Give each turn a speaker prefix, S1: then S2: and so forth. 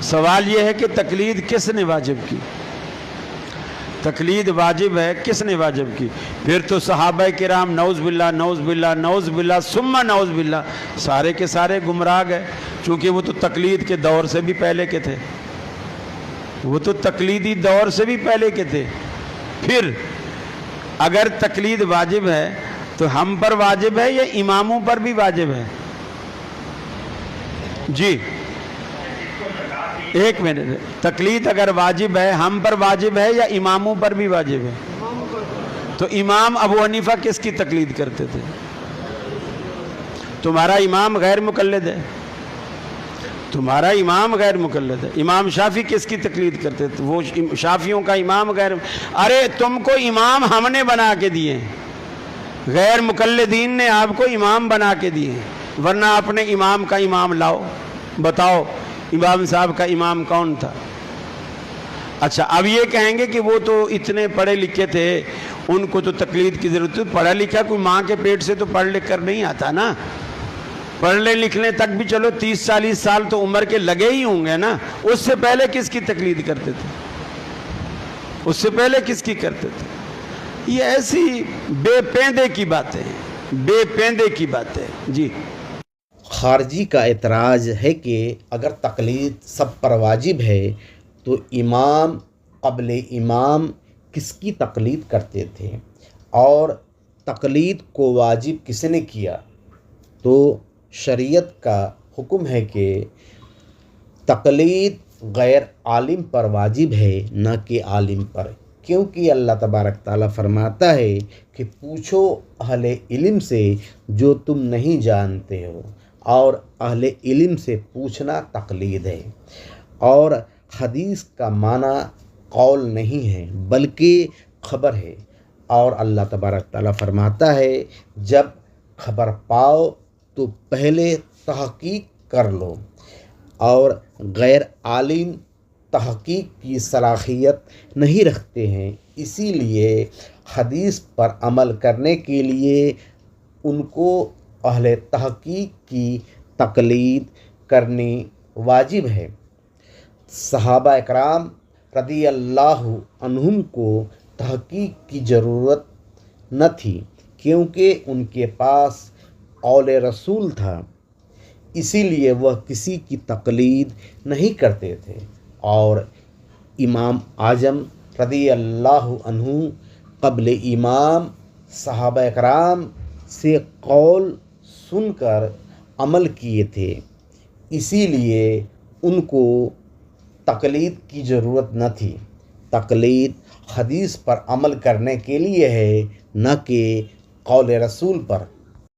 S1: سوال یہ ہے کہ تقلید کس نے واجب کی؟ تقلید واجب ہے کس نے واجب کی؟ پھر تو صحابہ کرام نعوذ باللہ نعوذ باللہ نعوذ باللہ ثم نعوذ باللہ سارے کے سارے گمراہ گئے، چونکہ وہ تو تقلید کے دور سے بھی پہلے کے تھے، وہ تو تقلیدی دور سے بھی پہلے کے تھے۔ پھر اگر تقلید واجب ہے تو ہم پر واجب ہے یا اماموں پر بھی واجب ہے؟ جی ایک منٹ، تقلید اگر واجب ہے ہم پر واجب ہے یا اماموں پر بھی واجب ہے؟ تو امام ابو حنیفہ کس کی تقلید کرتے تھے؟ تمہارا امام غیر مقلد ہے، تمہارا امام غیر مقلد ہے۔ امام شافعی کس کی تقلید کرتے تھے؟ وہ شافعیوں کا امام غیر، ارے تم کو امام ہم نے بنا کے دیے، غیر مقلدین نے آپ کو امام بنا کے دیے، ورنہ اپنے امام کا امام لاؤ، بتاؤ امام صاحب کا امام کون تھا؟ اچھا اب یہ کہیں گے کہ وہ تو اتنے پڑھے لکھے تھے، ان کو تو تقلید کی ضرورت ہے۔ پڑھا لکھا کوئی ماں کے پیٹ سے تو پڑھ لکھ کر نہیں آتا نا، پڑھنے لکھنے تک بھی چلو 30-40 سال تو عمر کے لگے ہی ہوں گے نا، اس سے پہلے کس کی تقلید کرتے تھے؟ اس سے پہلے کس کی کرتے تھے؟ یہ ایسی بے پیندے کی باتیں ہیں، بے پیندے کی باتیں۔ جی
S2: خارجی کا اعتراض ہے کہ اگر تقلید سب پر واجب ہے تو امام قبل امام کس کی تقلید کرتے تھے، اور تقلید کو واجب کس نے کیا؟ تو شریعت کا حکم ہے کہ تقلید غیر عالم پر واجب ہے نہ کہ عالم پر، کیونکہ اللہ تبارک تعالیٰ فرماتا ہے کہ پوچھو اہل علم سے جو تم نہیں جانتے ہو، اور اہل علم سے پوچھنا تقلید ہے۔ اور حدیث کا معنی قول نہیں ہے بلکہ خبر ہے، اور اللہ تبارک تعالیٰ فرماتا ہے جب خبر پاؤ تو پہلے تحقیق کر لو، اور غیر عالم تحقیق کی صلاحیت نہیں رکھتے ہیں، اسی لیے حدیث پر عمل کرنے کے لیے ان کو اہل تحقیق کی تقلید کرنی واجب ہے۔ صحابہ اکرام رضی اللہ عنہم کو تحقیق کی ضرورت نہ تھی، کیونکہ ان کے پاس قول رسول تھا، اسی لیے وہ کسی کی تقلید نہیں کرتے تھے۔ اور امام اعظم رضی اللہ عنہ قبل امام صحابہ اکرام سے قول سن کر عمل کیے تھے، اسی لیے ان کو تقلید کی ضرورت نہ تھی۔ تقلید حدیث پر عمل کرنے کے لیے ہے، نہ کہ قول رسول پر۔